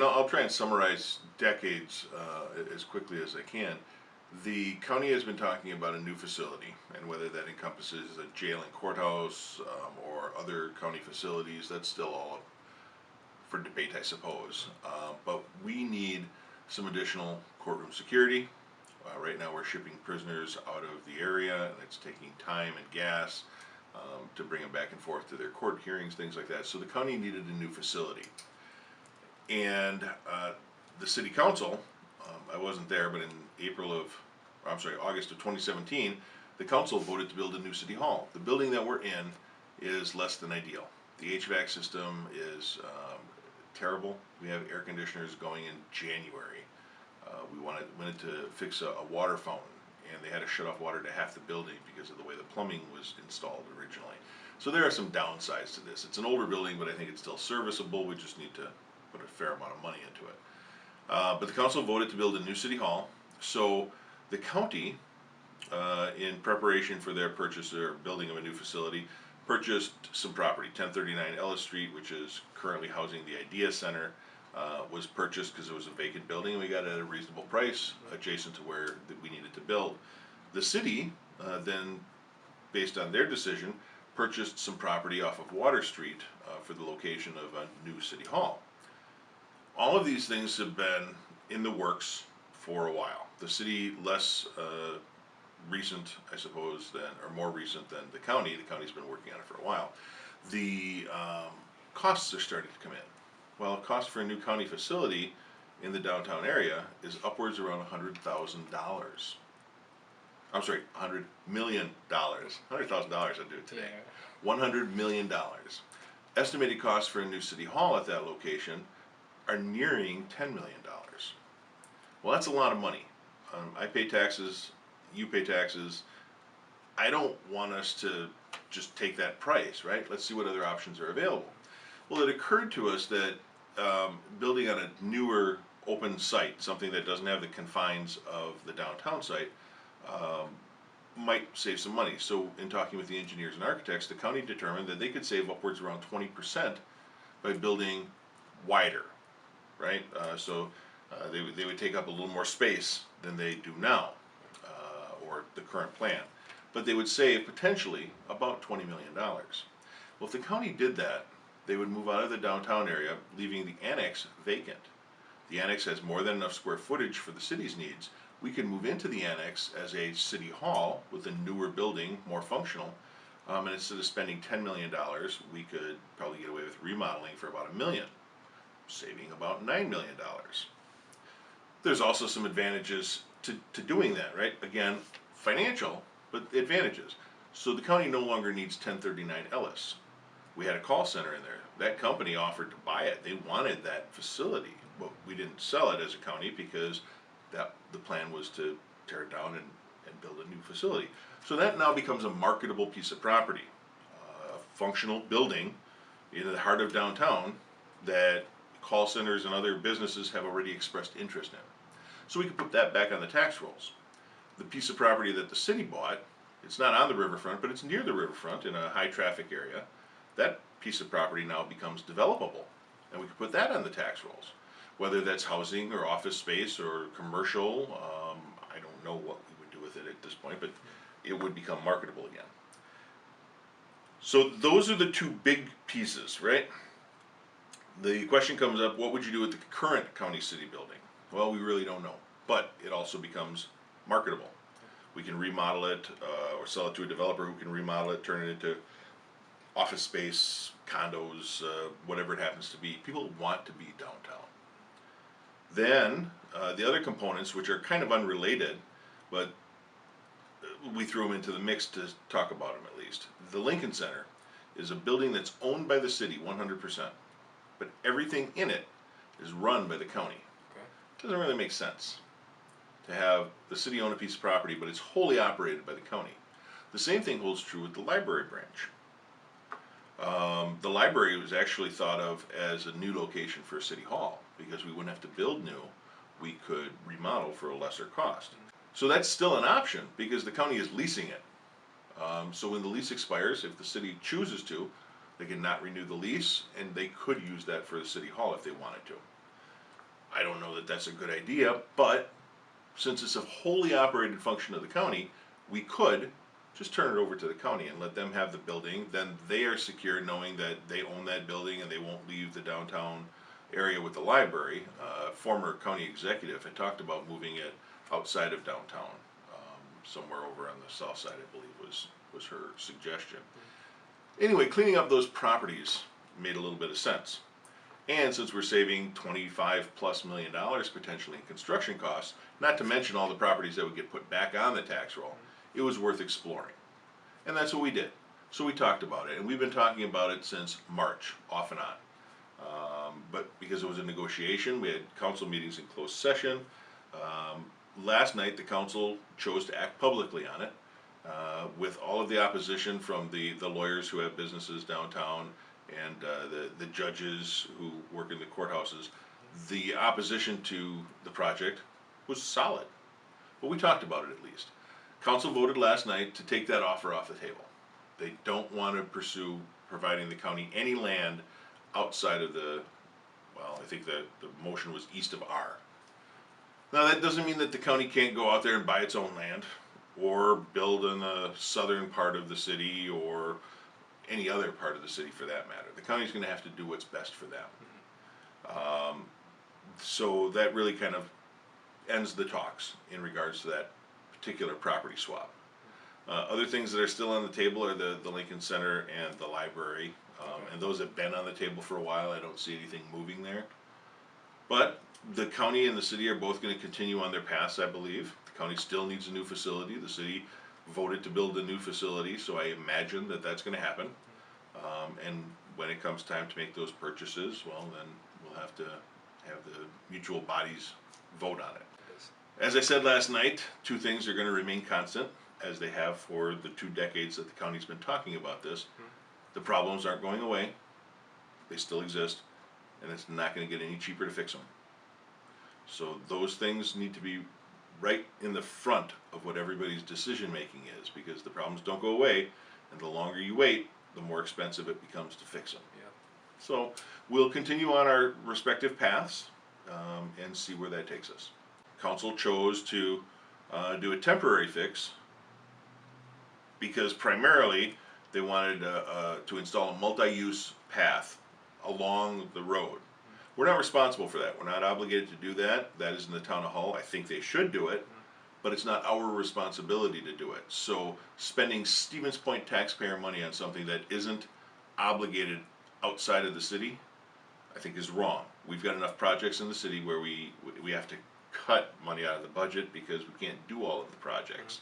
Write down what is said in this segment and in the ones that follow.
and I'll try and summarize decades as quickly as I can. The county has been talking about a new facility, and whether that encompasses a jail and courthouse or other county facilities, that's still all up for debate, I suppose. But we need some additional courtroom security. Right now, we're shipping prisoners out of the area, and it's taking time and gas to bring them back and forth to their court hearings, things like that. So the county needed a new facility. And the city council, I wasn't there, but in August of 2017, the council voted to build a new city hall. The building that we're in is less than ideal. The HVAC system is terrible. We have air conditioners going in January. We wanted to fix a water fountain, and they had to shut off water to half the building because of the way the plumbing was installed originally. So there are some downsides to this. It's an older building, but I think it's still serviceable. We just need to put a fair amount of money into it. But the council voted to build a new city hall. So the county, in preparation for their purchase or building of a new facility, purchased some property. 1039 Ellis Street, which is currently housing the Idea Center, was purchased because it was a vacant building, and we got it at a reasonable price adjacent to where we needed to build. The city then, based on their decision, purchased some property off of Water Street for the location of a new city hall. All of these things have been in the works for a while. The city less recent, I suppose, or more recent than the county. The county's been working on it for a while. The costs are starting to come in. Well, cost for a new county facility in the downtown area is upwards around $100,000. I'm sorry, $100 million. $100,000 I'd do it today. Yeah. $100 million. Estimated costs for a new city hall at that location are nearing $10 million. Well, that's a lot of money. I pay taxes, you pay taxes. I don't want us to just take that price, right? Let's see what other options are available. Well, it occurred to us that building on a newer open site, something that doesn't have the confines of the downtown site, might save some money. So in talking with the engineers and architects, the county determined that they could save upwards around 20% by building wider, right? They would take up a little more space than they do now, or the current plan. But they would save potentially about $20 million. Well, if the county did that, they would move out of the downtown area, leaving the annex vacant. The annex has more than enough square footage for the city's needs. We could move into the annex as a city hall with a newer building, more functional, and instead of spending $10 million, we could probably get away with remodeling for about $1 million, saving about $9 million. There's also some advantages to doing that, right? Again, financial, but advantages. So the county no longer needs 1039 Ellis. We had a call center in there. That company offered to buy it. They wanted that facility, but we didn't sell it as a county because the plan was to tear it down and build a new facility. So that now becomes a marketable piece of property, a functional building in the heart of downtown that call centers and other businesses have already expressed interest in. So we could put that back on the tax rolls. The piece of property that the city bought, it's not on the riverfront, but it's near the riverfront in a high traffic area. That piece of property now becomes developable, and we could put that on the tax rolls. Whether that's housing or office space or commercial, I don't know what we would do with it at this point, but it would become marketable again. So those are the two big pieces, right? The question comes up, what would you do with the current county city building? Well, we really don't know, but it also becomes marketable. We can remodel it or sell it to a developer who can remodel it, turn it into office space, condos, whatever it happens to be. People want to be downtown. Then the other components, which are kind of unrelated, but we threw them into the mix to talk about them at least. The Lincoln Center is a building that's owned by the city 100%, but everything in it is run by the county. Okay. It doesn't really make sense to have the city own a piece of property, but it's wholly operated by the county. The same thing holds true with the library branch. The library was actually thought of as a new location for a city hall because we wouldn't have to build new, we could remodel for a lesser cost. So that's still an option because the county is leasing it. So when the lease expires, if the city chooses to, they can not renew the lease and they could use that for the city hall if they wanted to. I don't know that that's a good idea, but since it's a wholly operated function of the county, we could just turn it over to the county and let them have the building. Then they are secure knowing that they own that building and they won't leave the downtown area with the library. Former county executive had talked about moving it outside of downtown, somewhere over on the south side, I believe was her suggestion. Anyway, cleaning up those properties made a little bit of sense. And since we're saving $25+ million potentially in construction costs, not to mention all the properties that would get put back on the tax roll, it was worth exploring. And that's what we did. So we talked about it, and we've been talking about it since March, off and on. But because it was a negotiation, we had council meetings in closed session. Last night, the council chose to act publicly on it, with all of the opposition from the lawyers who have businesses downtown and the judges who work in the courthouses. The opposition to the project was solid, but we talked about it at least. Council voted last night to take that offer off the table. They don't want to pursue providing the county any land outside of I think the motion was east of R. Now that doesn't mean that the county can't go out there and buy its own land, or build in the southern part of the city, or any other part of the city for that matter. The county's gonna have to do what's best for them. So that really kind of ends the talks in regards to that particular property swap. Other things that are still on the table are the Lincoln Center and the library, and those have been on the table for a while. I don't see anything moving there. But the county and the city are both gonna continue on their paths, I believe. The county still needs a new facility. The city voted to build a new facility, so I imagine that that's gonna happen. And when it comes time to make those purchases, well, then we'll have to have the mutual bodies vote on it. As I said last night, two things are gonna remain constant, as they have for the 2 decades that the county's been talking about this. The problems aren't going away, they still exist, and it's not gonna get any cheaper to fix them. So those things need to be right in the front of what everybody's decision making is, because the problems don't go away, and the longer you wait, the more expensive it becomes to fix them. Yeah. So we'll continue on our respective paths, and see where that takes us. Council chose to do a temporary fix because primarily they wanted to install a multi-use path along the road. We're not responsible for that. We're not obligated to do that. That is in the town of Hull. I think they should do it, but it's not our responsibility to do it. So spending Stevens Point taxpayer money on something that isn't obligated outside of the city, I think is wrong. We've got enough projects in the city where we have to cut money out of the budget because we can't do all of the projects.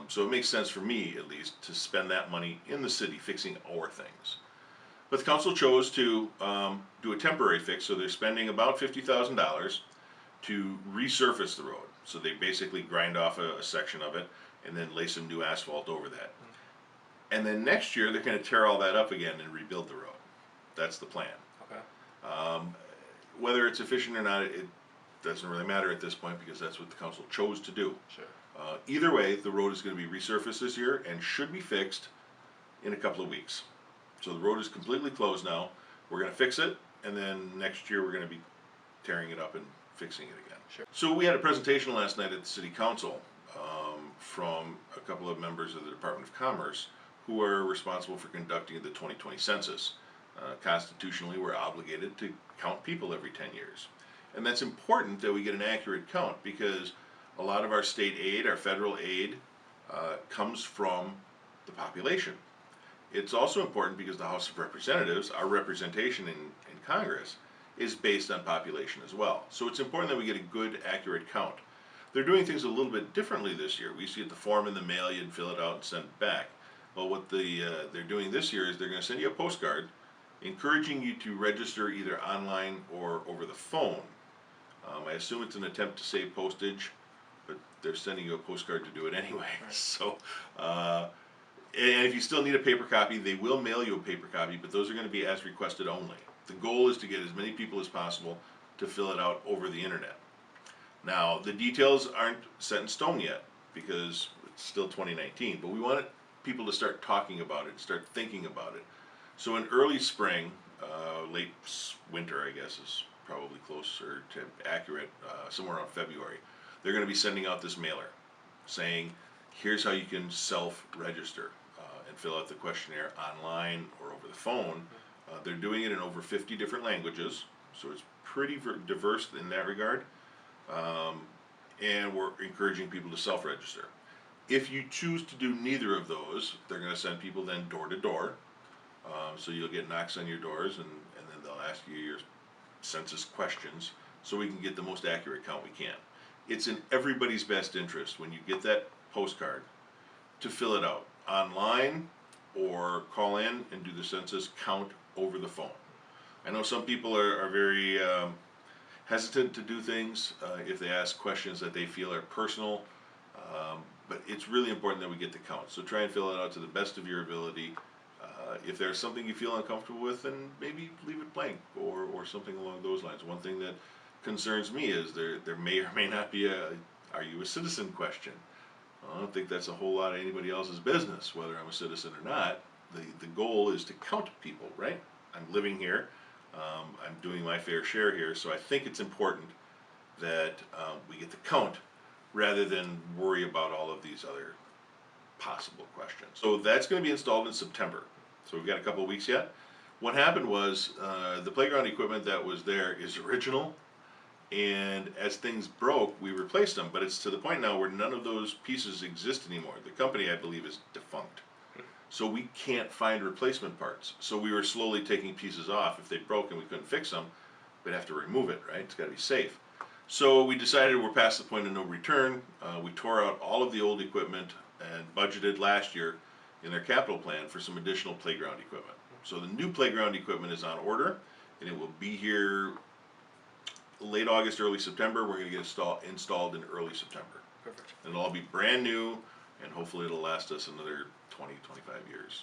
So it makes sense for me, at least, to spend that money in the city fixing our things. But the council chose to do a temporary fix, so they're spending about $50,000 to resurface the road. So they basically grind off a section of it and then lay some new asphalt over that. And then next year they're gonna tear all that up again and rebuild the road. That's the plan. Okay. Whether it's efficient or not, it doesn't really matter at this point because that's what the council chose to do. Sure. Either way, the road is gonna be resurfaced this year and should be fixed in a couple of weeks. So the road is completely closed now. We're gonna fix it, and then next year we're gonna be tearing it up and fixing it again. Sure. So we had a presentation last night at the city council from a couple of members of the Department of Commerce who are responsible for conducting the 2020 census. Constitutionally, we're obligated to count people every 10 years. And that's important that we get an accurate count because a lot of our state aid, our federal aid, comes from the population. It's also important because the House of Representatives, our representation in Congress, is based on population as well. So it's important that we get a good, accurate count. They're doing things a little bit differently this year. We see the form in the mail, you can fill it out and send it back. Well, what they're doing this year is they're gonna send you a postcard encouraging you to register either online or over the phone. I assume it's an attempt to save postage, but they're sending you a postcard to do it anyway. Right. So, and if you still need a paper copy, they will mail you a paper copy, but those are gonna be as requested only. The goal is to get as many people as possible to fill it out over the internet. Now, the details aren't set in stone yet, because it's still 2019, but we want people to start talking about it, start thinking about it. So in early spring, late winter I guess is probably closer to accurate, somewhere around February. They're gonna be sending out this mailer saying, here's how you can self-register, and fill out the questionnaire online or over the phone. They're doing it in over 50 different languages, so it's pretty diverse in that regard. And we're encouraging people to self-register. If you choose to do neither of those, they're gonna send people then door to door. So you'll get knocks on your doors, and then they'll ask you your census questions, so we can get the most accurate count we can. It's in everybody's best interest, when you get that postcard, to fill it out online or call in and do the census count over the phone. I know some people are very hesitant to do things if they ask questions that they feel are personal, but it's really important that we get the count. So try and fill it out to the best of your ability. If there's something you feel uncomfortable with, then maybe leave it blank, or something along those lines. One thing that concerns me is there may or may not be a "Are you a citizen?" question. I don't think that's a whole lot of anybody else's business, whether I'm a citizen or not. The goal is to count people, right? I'm living here, I'm doing my fair share here, so I think it's important that we get the count rather than worry about all of these other possible questions. So that's going to be installed in September. So we've got a couple of weeks yet. What happened was the playground equipment that was there is original, and as things broke, we replaced them. But it's to the point now where none of those pieces exist anymore. The company, I believe, is defunct. So we can't find replacement parts. So we were slowly taking pieces off. If they broke and we couldn't fix them, we'd have to remove it, right? It's got to be safe. So we decided we're past the point of no return. We tore out all of the old equipment and budgeted last year in their capital plan for some additional playground equipment. So the new playground equipment is on order, and it will be here late August, early September. We're going to get installed in early September. Perfect. It'll all be brand new, and hopefully it'll last us another 20, 25 years.